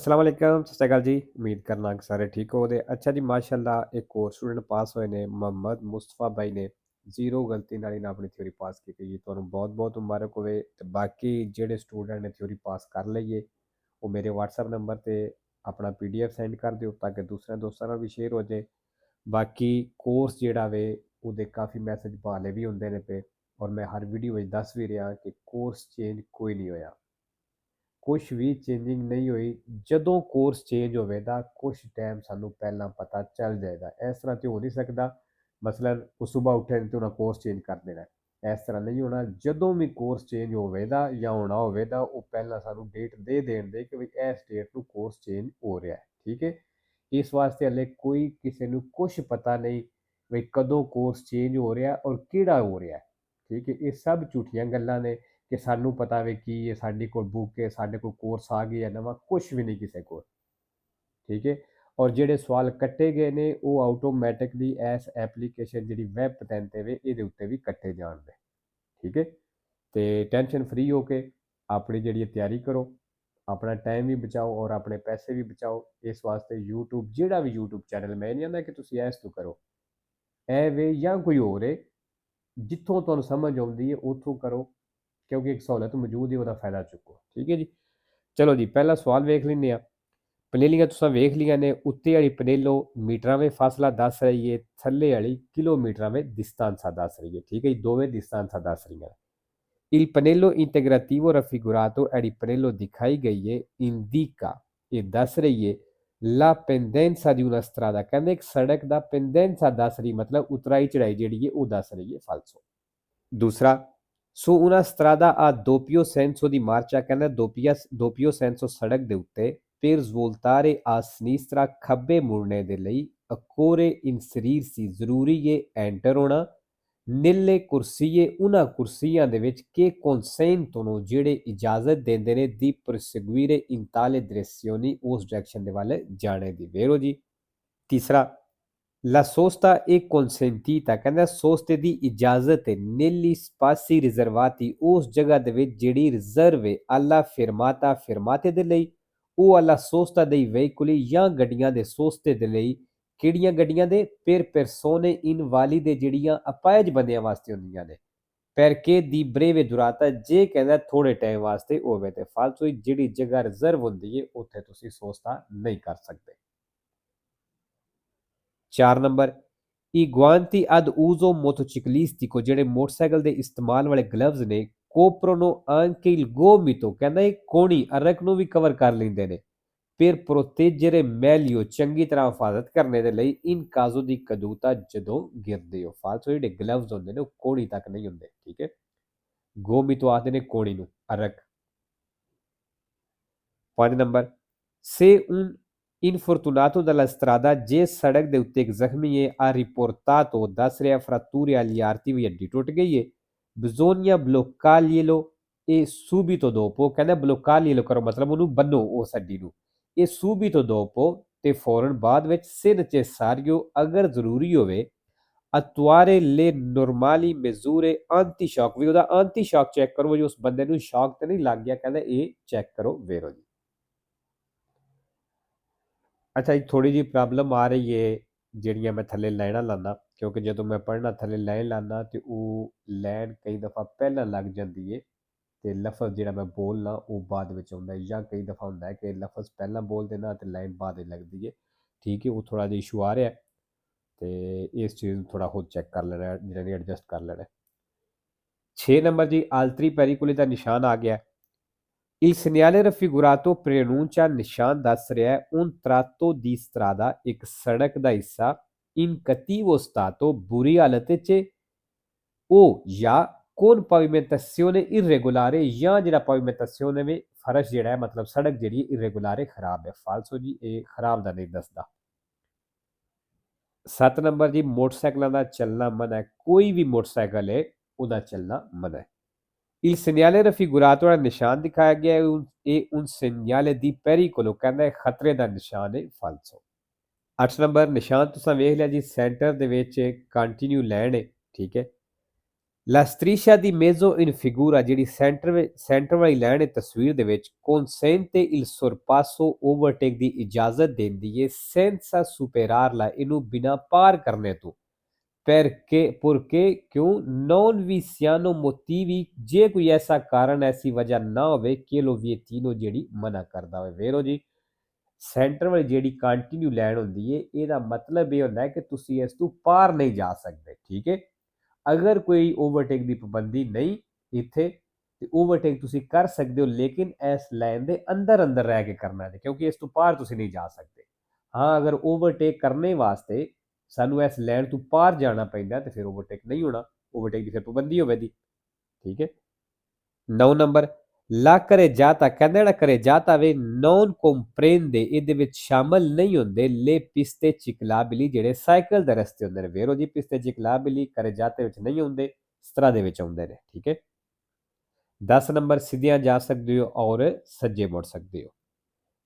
अस्सलाम वालेकुम, सत श्री अकाल जी। उम्मीद करना कि सारे ठीक हो। अच्छा जी, माशाल्लाह एक और स्टूडेंट पास होए ने मोहम्मद मुस्तफा भाई ने जीरो गलती नाल इन्हें अपनी थ्योरी पास की जी। तुहानू बहुत बहुत मुबारक होवे। ते बाकी जेडे स्टूडेंट ने थ्योरी पास कर ਲਈ है वो मेरे व्हाट्सएप नंबर ते अपना PDF सेंड कर दिओ ताकि दूसरे दोस्तां नाल भी शेयर हो जाए। बाकी कोर्स जेड़ा वे ਉਹਦੇ काफ़ी मैसेज भाले भी होंदे ने पे और मैं हर वीडियो में दस भी रहा कि कोर्स चेंज कोई नहीं होया, कुछ भी चेंजिंग नहीं हुई। ਜਦੋਂ ਕੋਰਸ ਚੇਂਜ ਹੋਵੇਗਾ ਕੁਛ ਟਾਈਮ ਸਾਨੂੰ ਪਹਿਲਾਂ ਪਤਾ ਚੱਲ ਜਾਏਗਾ। ਇਸ ਤਰ੍ਹਾਂ ਤੇ ਹੋ ਨਹੀਂ ਸਕਦਾ ਮਸਲਨ ਉਹ ਸਵੇਰ ਉੱਠੇ ਤੇ ਉਹਨਾਂ ਕੋਰਸ ਚੇਂਜ ਕਰ ਦੇਣਾ, ਇਸ ਤਰ੍ਹਾਂ ਨਹੀਂ ਹੋਣਾ। ਜਦੋਂ ਵੀ ਕੋਰਸ ਚੇਂਜ ਹੋਵੇਗਾ ਜਾਂ ਹੋਣਾ ਹੋਵੇਗਾ ਉਹ ਪਹਿਲਾਂ ਸਾਨੂੰ ਡੇਟ ਦੇ ਦੇਣ ਦੇ ਕਿ ਵੀ ਇਸ ਡੇਟ ਨੂੰ ਕੋਰਸ ਚੇਂਜ ਹੋ ਰਿਹਾ ਹੈ। ਠੀਕ ਹੈ, ਇਸ ਵਾਸਤੇ ਹਲੇ ਕੋਈ ਕਿਸੇ ਨੂੰ ਕੁਛ ਪਤਾ ਨਹੀਂ ਵੀ ਕਦੋਂ ਕੋਰਸ ਚੇਂਜ ਹੋ ਰਿਹਾ ਔਰ ਕਿਹੜਾ ਹੋ ਰਿਹਾ। ਠੀਕ ਹੈ, ਇਹ ਸਭ ਝੂਠੀਆਂ ਗੱਲਾਂ ਨੇ ਕਿ ਸਾਨੂੰ ਪਤਾ ਵੇ ਕੀ ਹੈ, ਸਾਡੇ ਕੋਲ ਬੁੱਕ ਹੈ, ਸਾਡੇ ਕੋਲ ਕੋਰਸ ਆ ਗਿਆ ਨਵਾਂ, ਕੁਛ ਵੀ ਨਹੀਂ ਕਿਸੇ ਕੋਲ। ਠੀਕ ਹੈ, ਔਰ ਜਿਹੜੇ ਸਵਾਲ ਕੱਟੇ ਗਏ ਨੇ ਉਹ ਆਟੋਮੈਟਿਕਲੀ ਇਸ ਐਪਲੀਕੇਸ਼ਨ ਜਿਹੜੀ ਵੈਬ ਪਤੈਨ ਤੇ ਵੇ ਇਹਦੇ ਉੱਤੇ ਵੀ ਕੱਟੇ ਜਾਣਗੇ। ਠੀਕ ਹੈ, ਤੇ ਟੈਨਸ਼ਨ ਫ੍ਰੀ ਹੋ ਕੇ ਆਪਣੀ ਜਿਹੜੀ ਤਿਆਰੀ ਕਰੋ, ਆਪਣਾ ਟਾਈਮ ਵੀ ਬਚਾਓ ਔਰ ਆਪਣੇ ਪੈਸੇ ਵੀ ਬਚਾਓ। ਇਸ ਵਾਸਤੇ YouTube ਜਿਹੜਾ ਵੀ YouTube ਚੈਨਲ, ਮੈਂ ਨਹੀਂ ਆਂਦਾ ਕਿ ਤੁਸੀਂ ਇਸ ਤੋਂ ਕਰੋ, ਇਹ ਵੇ ਜਾਂ ਕੋਈ ਹੋਰ ਹੈ, ਜਿੱਥੋਂ ਤੁਹਾਨੂੰ ਸਮਝ ਆਉਂਦੀ ਹੈ ਉੱਥੋਂ ਕਰੋ, क्योंकि एक सहूलत मौजूद है वह फायदा चुको। ठीक है जी, चलो जी पहला सवाल वेख लें। पनेलियां तुसां वेख लिया ने, उत्ते वाली पनेलो मीटर में फासला दस रही है, थले वाली किलोमीटर में डिस्टेंस दस रही है। ठीक है जी, दोवें डिस्टेंस दस रही है। Il pannello integrativo raffigurato è il pannello दिखाई गई है indica ये दस रही है la pendenza di una strada, कहते एक सड़क का pendenza दस रही मतलब उतराई चढ़ाई जी है वो दस रही है। फालसो। दूसरा, su una strada a doppio senso di marcia, ਕਹਿੰਦਾ doppio senso ਸੜਕ ਦੇ ਉੱਤੇ per svoltare a sinistra ਖੱਬੇ ਮੁੜਨੇ ਦੇ ਲਈ occorre inserirsi ਜ਼ਰੂਰੀ ਹੈ ਐਂਟਰ ਹੋਣਾ nelle corsie ਉਹਨਾਂ ਕੁਰਸੀਆਂ ਦੇ ਵਿੱਚ che consentono ਜਿਹੜੇ ਇਜਾਜ਼ਤ ਦਿੰਦੇ ਨੇ di proseguire in tale direzioni ਉਸ ਡਾਇਰੈਕਸ਼ਨ ਦੇ ਵੱਲ ਜਾਣੇ ਦੀ। ਵੇਰੋ ਜੀ। तीसरा, la sosta è consentita, ਕਹਿੰਦਾ ਸੋਸਤੇ ਦੀ ਇਜਾਜ਼ਤ ਹੈ negli spazi riservati ਉਸ ਜਗ੍ਹਾ ਦੇ ਵਿੱਚ ਜਿਹੜੀ ਰਿਜ਼ਰਵ ਹੈ alla fermata fermate ਦੇ ਲਈ ਉਹ alla sosta dei veicoli ਜਾਂ ਗੱਡੀਆਂ ਦੇ ਸੋਸਤੇ ਦੇ ਲਈ। ਕਿਹੜੀਆਂ ਗੱਡੀਆਂ ਦੇ? per persone invalide ਜਿਹੜੀਆਂ ਅਪਾਹਜ ਬੰਦਿਆਂ ਵਾਸਤੇ ਹੁੰਦੀਆਂ ਨੇ। perché di breve durata ਜੇ ਕਹਿੰਦਾ ਥੋੜੇ ਟਾਈਮ ਵਾਸਤੇ ਹੋਵੇ ਤੇ ਫਾਲਤੂ ਜਿਹੜੀ ਜਗ੍ਹਾ ਰਿਜ਼ਰਵ ਹੁੰਦੀ ਹੈ ਉੱਥੇ ਤੁਸੀਂ ਸੋਸਤਾ ਨਹੀਂ ਕਰ ਸਕਦੇ। 4 number, i guanti ad uso motociclistico ਜਿਹੜੇ ਮੋਟਰਸਾਈਕਲ ਦੇ ਇਸਤੇਮਾਲ ਵਾਲੇ ਗਲਵਜ਼ ਨੇ coprono anche il gomito, ਕਹਿੰਦਾ ਇਹ ਕੋਣੀ ਅਰਕ ਨੂੰ ਵੀ ਕਵਰ ਕਰ ਲੈਂਦੇ ਨੇ per proteggere meglio ਚੰਗੀ ਤਰ੍ਹਾਂ ਹਿਫਾਜ਼ਤ ਕਰਨੇ ਦੇ ਲਈ in caso di caduta ਜਦੋਂ ਗਿਰਦੇ ਹੋ। ਫਾਲਤੂ ਜਿਹੜੇ ਗਲਵਜ਼ ਹੁੰਦੇ ਨੇ ਉਹ ਕੋਣੀ ਤੱਕ ਨਹੀਂ ਹੁੰਦੇ। ਠੀਕ ਹੈ, ਗੋਮਿਤੋ ਆਖਦੇ ਨੇ ਕੋਣੀ ਨੂੰ, ਅਰਕ। 5 number, se un infortunato dalla strada ਜੇ ਸੜਕ ਦੇ ਉੱਤੇ ਇੱਕ ਜ਼ਖਮੀ ਹੈ ha riportato ਦੱਸ ਰਿਹਾ fratture agli arti ਵੀ ਹੱਡੀ ਟੁੱਟ ਗਈ ਹੈ bisogna bloccarglielo e subito dopo, ਕਹਿੰਦਾ bloccarglielo ਕਰੋ ਮਤਲਬ ਉਹਨੂੰ ਬੰਨੋ ਉਸ ਹੱਡੀ ਨੂੰ, ਇਹ subito dopo ਤੇ ਫੌਰਨ ਬਾਅਦ ਵਿੱਚ se necessario ਅਗਰ ਜ਼ਰੂਰੀ ਹੋਵੇ attuare le normali misure anti shock ਵੀ ਉਹਦਾ anti shock ਚੈੱਕ ਕਰੋ ਜੀ ਉਸ ਬੰਦੇ ਨੂੰ ਸ਼ੌਕ ਤੇ ਨਹੀਂ ਲੱਗ ਗਿਆ, ਕਹਿੰਦਾ ਇਹ ਚੈੱਕ ਕਰੋ। ਵੇਰੋ ਜੀ। ਅੱਛਾ ਜੀ, ਥੋੜ੍ਹੀ ਜਿਹੀ ਪ੍ਰੋਬਲਮ ਆ ਰਹੀ ਹੈ ਜਿਹੜੀਆਂ ਮੈਂ ਥੱਲੇ ਲਾਈਨਾਂ ਲਾਉਂਦਾ, ਕਿਉਂਕਿ ਜਦੋਂ ਮੈਂ ਪੜ੍ਹਨਾ ਥੱਲੇ ਲਾਈਨ ਲਾਉਂਦਾ ਤੇ ਉਹ ਲਾਈਨ ਕਈ ਦਫਾ ਪਹਿਲਾਂ ਲੱਗ ਜਾਂਦੀ ਹੈ ਤੇ ਲਫ਼ਜ਼ ਜਿਹੜਾ ਮੈਂ ਬੋਲਣਾ ਉਹ ਬਾਅਦ ਵਿੱਚ ਆਉਂਦਾ ਜਾਂ ਕਈ ਦਫਾ ਹੁੰਦਾ ਹੈ ਕਿ ਲਫ਼ਜ਼ ਪਹਿਲਾਂ ਬੋਲ ਦੇਣਾ ਤੇ ਲਾਈਨ ਬਾਅਦ ਵਿੱਚ ਲੱਗਦੀ ਹੈ। ਠੀਕ ਹੈ, ਉਹ ਥੋੜ੍ਹਾ ਜਿਹਾ ਇਸ਼ੂ ਆ ਰਿਹਾ ਤੇ ਇਸ ਚੀਜ਼ ਨੂੰ ਥੋੜ੍ਹਾ ਹੋਰ ਚੈੱਕ ਕਰ ਲੈਣਾ, ਜਿਹੜਾ ਨਹੀਂ ਐਡਜਸਟ ਕਰ ਲੈਣਾ। 6 ਨੰਬਰ ਜੀ, ਆਲਤਰੀ ਪੈਰੀਕੁਲੇ ਦਾ ਨਿਸ਼ਾਨ ਆ ਗਿਆ। Il segnale raffigurato preannuncia ਨਿਸ਼ਾਨ ਦੱਸ ਰਿਹਾ ਹੈ un tratto di strada ਇੱਕ ਸੜਕ ਦਾ ਹਿੱਸਾ in cattivo stato ਬੁਰੀ ਹਾਲਤ ਵਿੱਚ ਉਹ ਜਾਂ con pavimentazione irregolare ਜਾਂ ਜਿਹੜਾ pavimentazione ਵੇ ਫਰਸ਼ ਜਿਹੜਾ ਹੈ ਮਤਲਬ ਸੜਕ ਜਿਹੜੀ irregolare ਖਰਾਬ ਹੈ। ਫਾਲਸੋ ਜੀ, ਇਹ ਖਰਾਬ ਦਾ ਨਹੀਂ ਦੱਸਦਾ। 7 ਨੰਬਰ ਜੀ, ਮੋਟਰਸਾਈਕਲਾਂ ਦਾ ਚੱਲਣਾ ਮਨਾ ਹੈ, ਕੋਈ ਵੀ ਮੋਟਰਸਾਈਕਲ ਹੈ ਉਹਦਾ ਚੱਲਣਾ ਮਨਾ ਹੈ। Il segnale raffigurato ਵਾਲਾ ਨਿਸ਼ਾਨ ਦਿਖਾਇਆ ਗਿਆ ਹੈ ਇਹ un segnale di pericolo, ਕਹਿੰਦਾ ਹੈ ਖਤਰੇ ਦਾ ਨਿਸ਼ਾਨ ਹੈ। ਫਾਲਸੋ। 8 ਨੰਬਰ ਨਿਸ਼ਾਨ ਤੁਸੀਂ ਵੇਖ ਲਿਆ ਜੀ, ਸੈਂਟਰ ਦੇ ਵਿੱਚ ਕੰਟੀਨਿਊ ਲਾਈਨ ਹੈ। ਠੀਕ ਹੈ, ਲਾ ਸਟ੍ਰੀਸ਼ਾ ਦੀ ਮੇਜ਼ੋ ਇਨ ਫਿਗੂਰਾ ਜਿਹੜੀ ਸੈਂਟਰ ਵਾਲੀ ਲਾਈਨ ਹੈ ਤਸਵੀਰ ਦੇ ਵਿੱਚ ਕੌਨਸੈਂਟੇ ਇਲ sorpasso ਓਵਰਟੇਕ ਦੀ ਇਜਾਜ਼ਤ ਦਿੰਦੀ ਹੈ ਸੈਂਸਾ ਸੁਪੇਰਾਰਲਾ ਇਹਨੂੰ ਬਿਨਾਂ ਪਾਰ ਕਰਨੇ ਤੋਂ porque क्यों non vi siano motivi ਜੇ ਕੋਈ ਐਸਾ ਕਾਰਨ ਐਸੀ ਵਜ੍ਹਾ ਨਾ ਹੋਵੇ ਕਿ ਲੋ ਵੀਤੀਨੋ ਜਿਹੜੀ ਮਨਾ ਕਰਦਾ ਹੋਵੇ ਵੇਰੋ ਜੀ ਸੈਂਟਰ ਵਾਲੀ ਜਿਹੜੀ ਕੰਟੀਨਿਊ ਲਾਈਨ ਹੁੰਦੀ ਹੈ ਇਹਦਾ ਮਤਲਬ ਇਹ ਹੁੰਦਾ ਹੈ ਕਿ ਤੁਸੀਂ ਇਸ ਤੋਂ ਪਾਰ ਨਹੀਂ ਜਾ ਸਕਦੇ ਠੀਕ ਹੈ ਅਗਰ ਕੋਈ ਓਵਰਟੇਕ ਦੀ ਪਾਬੰਦੀ ਨਹੀਂ ਇੱਥੇ ਤੇ ਓਵਰਟੇਕ ਤੁਸੀਂ ਕਰ ਸਕਦੇ ਹੋ ਲੇਕਿਨ ਇਸ ਲਾਈਨ ਦੇ ਅੰਦਰ ਅੰਦਰ ਰਹਿ ਕੇ ਕਰਨਾ ਹੈ ਕਿਉਂਕਿ ਇਸ ਤੋਂ ਪਾਰ ਤੁਸੀਂ ਨਹੀਂ ਜਾ ਸਕਦੇ ਹਾਂ ਅਗਰ ਓਵਰਟੇਕ ਕਰਨੇ ਵਾਸਤੇ ਸਾਨੂੰ ਇਸ ਲਾਈਨ ਤੋਂ ਪਾਰ ਜਾਣਾ ਪੈਂਦਾ ਤੇ ਫਿਰ ਓਵਰਟੇਕ ਨਹੀਂ ਹੋਣਾ ਓਵਰਟੇਕ ਦੀ ਫਿਰ ਪਾਬੰਦੀ ਹੋਵੇਗੀ ਠੀਕ ਹੈ 9 ਨੰਬਰ ਲਾ ਕਰੇ ਜਾਤਾ ਕਹਿੰਦਾ ਜਿਹੜਾ ਕਰੇ ਜਾਤਾ ਵੇ ਨੌਨ ਕੰਪ੍ਰੇਂਦੇ ਇਹਦੇ ਵਿੱਚ ਸ਼ਾਮਲ ਨਹੀਂ ਹੁੰਦੇ ਲੇ ਪਿਸਤੇ ਚਿਕਲਾਬਿਲੀ ਜਿਹੜੇ ਸਾਈਕਲ ਦੇ ਰਸਤੇ ਹੁੰਦੇ ਨੇ ਵੇਰੋ ਜੀ ਪਿਸਤੇ ਚਿਕਲਾਬਿਲੀ ਕਰੇ ਜਾਤੇ ਵਿੱਚ ਨਹੀਂ ਹੁੰਦੇ ਸਤਰਾ ਦੇ ਵਿੱਚ ਆਉਂਦੇ ਨੇ ਠੀਕ ਹੈ 10 ਨੰਬਰ ਸਿੱਧਿਆਂ ਜਾ ਸਕਦੇ ਹੋ ਔਰ ਸੱਜੇ ਮੁੜ ਸਕਦੇ ਹੋ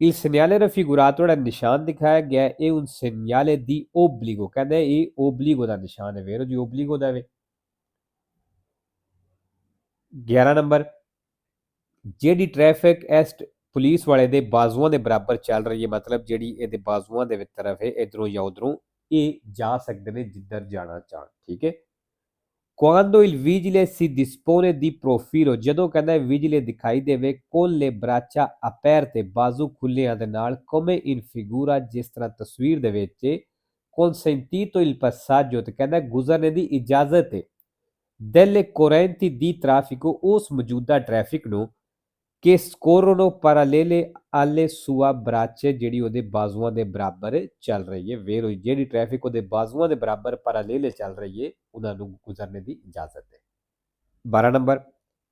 Il segnale raffigurato ਜਿਹੜਾ ਨਿਸ਼ਾਨ ਦਿਖਾਇਆ ਗਿਆ ਇਹ un segnale di obbligo ਕਹਿੰਦਾ ਇਹ obbligo ਦਾ ਨਿਸ਼ਾਨ ਹੈ ਵੇਰੋ ਜੀ obbligo ਦਾ ਵੇ 11 ਨੰਬਰ ਜਿਹੜੀ ਟ੍ਰੈਫਿਕ ਇਸ ਪੁਲਿਸ ਵਾਲੇ ਦੇ ਬਾਜ਼ੂਆਂ ਦੇ ਬਰਾਬਰ ਚੱਲ ਰਹੀ ਹੈ ਮਤਲਬ ਜਿਹੜੀ ਇਹਦੇ ਬਾਜ਼ੂਆਂ ਦੇ ਵਿੱਚ ਤਰਫ ਹੈ ਇਧਰੋਂ ਜਾਂ ਉਧਰੋਂ ਇਹ ਜਾ ਸਕਦੇ ਨੇ ਜਿੱਧਰ ਜਾਣਾ ਚਾਹਣ ਠੀਕ ਹੈ Quando il vigile si dispone di profilo ਜਦੋਂ ਕਹਿੰਦਾ ਵਿਜੀਲੇ ਦਿਖਾਈ ਦੇਵੇ con le braccia aperte ਬਾਜ਼ੂ ਖੁੱਲਿਆਂ ਦੇ ਨਾਲ come in figura ਜਿਸ ਤਰ੍ਹਾਂ ਤਸਵੀਰ ਦੇ ਵਿੱਚ consentito il passaggio ਤੇ ਕਹਿੰਦਾ ਗੁਜ਼ਰਨੇ ਦੀ ਇਜਾਜ਼ਤ ਹੈ delle correnti di traffico ਉਸ ਮੌਜੂਦਾ ਟ੍ਰੈਫਿਕ ਨੂੰ che scorrono parallele alle sue braccia ਜਿਹੜੀ ਉਹਦੇ ਬਾਜ਼ੂਆਂ ਦੇ ਬਰਾਬਰ ਚੱਲ ਰਹੀ ਹੈ ਵੇਰੋ ਜਿਹੜੀ ਟ੍ਰੈਫਿਕ ਉਹਦੇ ਬਾਜ਼ੂਆਂ ਦੇ ਬਰਾਬਰ parallele ਚੱਲ ਰਹੀ ਹੈ ਉਹਨਾਂ ਨੂੰ ਗੁਜ਼ਰਨੇ ਦੀ ਇਜਾਜ਼ਤ ਹੈ 12 number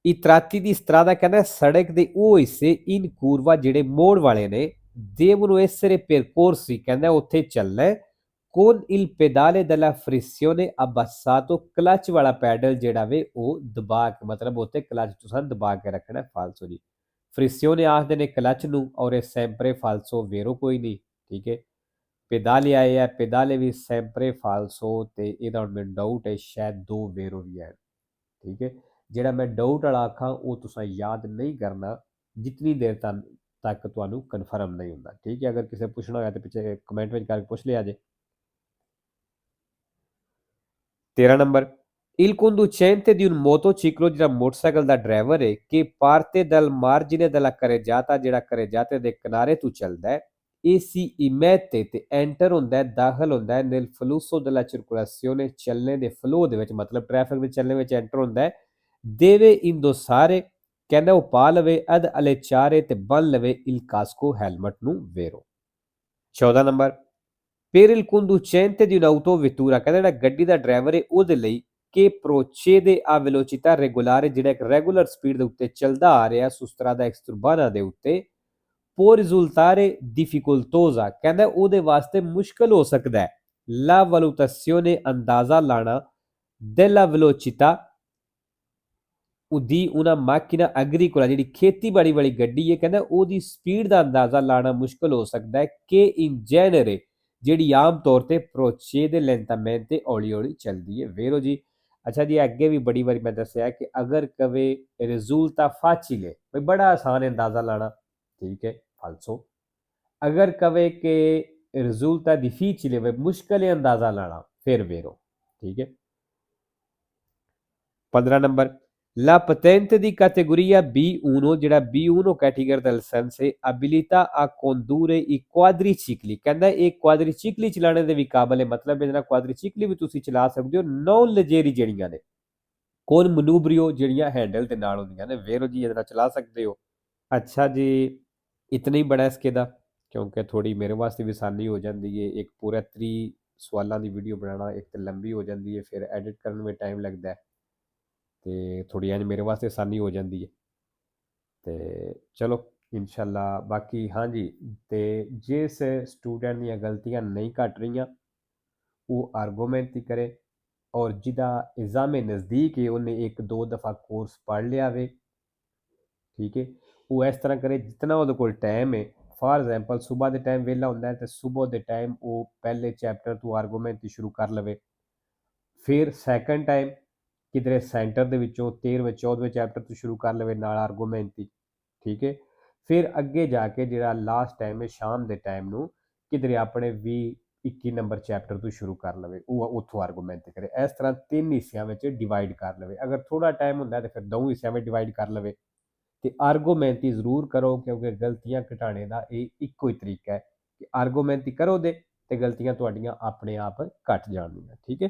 I tratti di strada ਕਹਿੰਦਾ ਸੜਕ ਦੇ ਉਹ ਹਿੱਸੇ in curva ਜਿਹੜੇ ਮੋੜ ਵਾਲੇ ਨੇ devono essere percorsi ਕਹਿੰਦਾ ਉੱਥੇ ਚੱਲਣਾ ਹੈ con il pedale della frizione abbassato clutch ਵਾਲਾ ਪੈਡਲ ਜਿਹੜਾ ਵੇ ਉਹ ਦਬਾ ਕੇ ਮਤਲਬ ਉੱਥੇ ਕਲਚ ਤੁਸੀਂ ਦਬਾ ਕੇ ਰੱਖਣਾ ਫਾਲਸੋ ਜੀ ਫ੍ਰਿਸਿਓਨੇ ਆਖਦੇ ਨੇ ਕਲਚ ਨੂੰ ਔਰ ਇਹ ਸੈਂਪਰੇ ਫਾਲਸੋ ਵੇਰੋ ਕੋਈ ਨਹੀਂ ਠੀਕ ਹੈ ਪੈਦਾਲੇ ਆਏ ਆ ਪੈਦਾਲੇ ਵੀ ਸੈਂਪਰੇ ਫਾਲਸੋ ਤੇ ਇਹਦਾ ਹੁਣ ਮੈਨੂੰ ਡਾਊਟ ਹੈ ਸ਼ਾਇਦ ਦੋ ਵੇਰੋ ਵੀ ਹੈ ਠੀਕ ਹੈ ਜਿਹੜਾ ਮੈਂ ਡਾਊਟ ਵਾਲਾ ਆਖਾਂ ਉਹ ਤੁਸੀਂ ਯਾਦ ਨਹੀਂ ਕਰਨਾ ਜਿੰਨੀ ਦੇਰ ਤੱਕ ਤੁਹਾਨੂੰ ਕਨਫਰਮ ਨਹੀਂ ਹੁੰਦਾ ਠੀਕ ਹੈ ਅਗਰ ਕਿਸੇ ਪੁੱਛਣਾ ਹੋਇਆ ਤੇ ਪਿੱਛੇ ਕਮੈਂਟ ਵਿੱਚ ਕਰਕੇ ਪੁੱਛ ਲਿਆ ਜੇ 13 number Il conducente di un motociclo ਜਿਹੜਾ ਮੋਟਰਸਾਈਕਲ ਦਾ ਡਰਾਈਵਰ ਹੈ ਕਿ parte dal margine della carreggiata ਜਿਹੜਾ carreggiate ਦੇ ਕਿਨਾਰੇ ਤੋਂ ਚੱਲਦਾ ਹੈ e si immette ਤੇ ਐਂਟਰ ਹੁੰਦਾ ਹੈ ਦਾਖਲ ਹੁੰਦਾ ਹੈ nel flusso della circolazione ਚੱਲਣੇ ਦੇ ਫਲੋ ਦੇ ਵਿੱਚ ਮਤਲਬ ਟ੍ਰੈਫਿਕ ਦੇ ਚੱਲਣੇ ਵਿੱਚ ਐਂਟਰ ਹੁੰਦਾ ਹੈ deve indossare ਕਹਿੰਦਾ ਉਹ ਪਾ ਲਵੇ ad allacciare ਤੇ ਬੰਨ ਲਵੇ il casco ਹੈਲਮਟ ਨੂੰ ਵੇਰੋ 14 number Per il conducente di un'autovettura ਕਹਿੰਦਾ ਜਿਹੜਾ ਗੱਡੀ ਦਾ ਡਰਾਈਵਰ ਹੈ ਉਹਦੇ ਲਈ ਕਿ procede a velocità regolare ਜਿਹੜਾ ਇੱਕ ਰੈਗੂਲਰ ਸਪੀਡ ਦੇ ਉੱਤੇ ਚੱਲਦਾ ਆ ਰਿਹਾ su strada extraurbana ਦੇ ਉੱਤੇ può risultare difficoltosa ਕਹਿੰਦਾ ਉਹਦੇ ਵਾਸਤੇ ਮੁਸ਼ਕਲ ਹੋ ਸਕਦਾ ਹੈ la valutazione ਅੰਦਾਜ਼ਾ ਲਾਣਾ della velocità ਉਹਦੀ ਉਹਨਾਂ ਮਾਕੀਨਾ ਐਗਰੀਕੋਲਾ ਜਿਹੜੀ ਖੇਤੀਬਾੜੀ ਵਾਲੀ ਗੱਡੀ ਹੈ ਕਹਿੰਦਾ ਉਹਦੀ ਸਪੀਡ ਦਾ ਅੰਦਾਜ਼ਾ ਲਾਣਾ ਮੁਸ਼ਕਲ ਹੋ ਸਕਦਾ ਹੈ ਕਿ ਇਨ ਜੈਨਰੇ ਜਿਹੜੀ ਆਮ ਤੌਰ ਤੇ procede lentamente ਹੌਲੀ ਹੌਲੀ ਚੱਲਦੀ ਹੈ ਵੇਰੋ ਜੀ ਅੱਛਾ ਜੀ ਅੱਗੇ ਵੀ ਬੜੀ ਵਾਰੀ ਮੈਂ ਦੱਸਿਆ ਕਿ ਅਗਰ ਕਵੇ ਰਿਜ਼ulta facile ਬਈ ਬੜਾ ਆਸਾਨ ਅੰਦਾਜ਼ਾ ਲਾਣਾ ਠੀਕ ਹੈ ਫਾਲਸੋ ਅਗਰ ਕਵੇ ਕਿ ਰਿਜ਼ulta difficile ਬਈ ਮੁਸ਼ਕਲ ਹੈ ਅੰਦਾਜ਼ਾ ਲਾਣਾ ਫਿਰ ਵੇਰੋ ਠੀਕ ਹੈ 15 number La patente di categoria B1 ਜਿਹੜਾ B1 ਕੈਟੇਗਰੀ ਦਾ ਲਾਇਸੈਂਸ ਹੈ abilita a condurre i quadricicli ਕਹਿੰਦਾ ਇਹ ਕੁਆਦਰੀਚਿਕਲੀ ਚਲਾਉਣ ਦੇ ਵੀ ਕਾਬਲ ਹੈ ਮਤਲਬ ਇਹਦੇ ਨਾਲ ਕੁਆਦਰੀਚਿਕਲੀ ਵੀ ਤੁਸੀਂ ਚਲਾ ਸਕਦੇ ਹੋ ਨੌਨ ਲਜੇਰੀ ਜਿਹੜੀਆਂ ਨੇ ਕੋਨ ਮਨੂਬਰੀਓ ਜਿਹੜੀਆਂ ਹੈਂਡਲ ਦੇ ਨਾਲ ਹੁੰਦੀਆਂ ਨੇ ਵੇਰੋ ਜੀ ਇਹਦੇ ਨਾਲ ਚਲਾ ਸਕਦੇ ਹੋ ਅੱਛਾ ਜੀ ਇਤਨਾ ਹੀ ਬੜਾ ਇਸਕੇ ਦਾ ਕਿਉਂਕਿ ਥੋੜੀ ਮੇਰੇ ਵਾਸਤੇ ਵੀ ਆਸਾਨੀ ਹੋ ਜਾਂਦੀ ਹੈ ਇੱਕ ਪੂਰਾ 3 ਸਵਾਲਾਂ ਦੀ ਵੀਡੀਓ ਬਣਾਉਣਾ ਇੱਕ ਤਾਂ ਲੰਬੀ ਹੋ ਜਾਂਦੀ ਹੈ ਫਿਰ ਐਡਿਟ ਕਰਨ ਵਿੱਚ ਟਾਈਮ ਲੱਗਦਾ ਹੈ ਤੇ ਥੋੜੀ ਇੰਜ ਮੇਰੇ ਵਾਸਤੇ ਆਸਾਨੀ ਹੋ ਜਾਂਦੀ ਹੈ ਤੇ ਚਲੋ ਇਨਸ਼ਾਅੱਲਾ ਬਾਕੀ ਹਾਂਜੀ ਤੇ ਜਿਸ ਸਟੂਡੈਂਟ ਦੀਆਂ ਗਲਤੀਆਂ ਨਹੀਂ ਘਟ ਰਹੀਆਂ ਉਹ ਆਰਗੂਮੈਂਟ ਹੀ ਕਰੇ ਔਰ ਜਿਹਦਾ ਇਗਜ਼ਾਮ ਨਜ਼ਦੀਕ ਹੈ ਉਹਨੇ ਇੱਕ ਦੋ ਦਫਾ ਕੋਰਸ ਪੜ੍ਹ ਲਿਆ ਵੇ ਠੀਕ ਹੈ ਉਹ ਇਸ ਤਰ੍ਹਾਂ ਕਰੇ ਜਿਤਨਾ ਉਹਦੇ ਕੋਲ ਟਾਈਮ ਹੈ ਫਾਰ ਐਗਜ਼ਾਮਪਲ ਸਵੇਰ ਦੇ ਟਾਈਮ ਵਿਹਲਾ ਹੁੰਦਾ ਹੈ ਤੇ ਸਵੇਰ ਦੇ ਟਾਈਮ ਉਹ ਪਹਿਲੇ ਚੈਪਟਰ ਤੋਂ ਆਰਗੂਮੈਂਟ ਸ਼ੁਰੂ ਕਰ ਲਵੇ ਫਿਰ ਸੈਕੰਡ ਟਾਈਮ ਕਿਧਰੇ ਸੈਂਟਰ ਦੇ ਵਿੱਚੋਂ 13ਵੇਂ 14ਵੇਂ ਚੈਪਟਰ ਤੋਂ ਸ਼ੁਰੂ ਕਰ ਲਵੇ ਨਾਲ ਆਰਗੂਮੈਂਟ, ਠੀਕ ਹੈ। ਫਿਰ ਅੱਗੇ ਜਾ ਕੇ ਜਿਹੜਾ ਲਾਸਟ ਟਾਈਮ ਹੈ ਸ਼ਾਮ ਦੇ ਟਾਈਮ ਨੂੰ ਕਿਧਰੇ ਆਪਣੇ 20-21 ਨੰਬਰ ਚੈਪਟਰ ਤੋਂ ਸ਼ੁਰੂ ਕਰ ਲਵੇ, ਉਹ ਉੱਥੋਂ ਆਰਗੂਮੈਂਟ ਕਰੇ। ਇਸ ਤਰ੍ਹਾਂ 3 ਹਿੱਸਿਆਂ ਵਿੱਚ ਡਿਵਾਈਡ ਕਰ ਲਵੇ। ਅਗਰ ਥੋੜਾ ਟਾਈਮ ਹੁੰਦਾ ਤਾਂ ਫਿਰ 2 ਹਿੱਸਿਆਂ ਵਿੱਚ ਡਿਵਾਈਡ ਕਰ ਲਵੇ ਤੇ ਆਰਗੂਮੈਂਟ ਜ਼ਰੂਰ ਕਰੋ, ਕਿਉਂਕਿ ਗਲਤੀਆਂ ਘਟਾਉਣੇ ਦਾ ਇਹ ਇੱਕੋ ਹੀ ਤਰੀਕਾ ਹੈ ਕਿ ਆਰਗੂਮੈਂਟ ਕਰੋ ਤੇ ਗਲਤੀਆਂ ਤੁਹਾਡੀਆਂ ਆਪਣੇ ਆਪ ਘਟ ਜਾਣਗੀਆਂ, ਠੀਕ ਹੈ।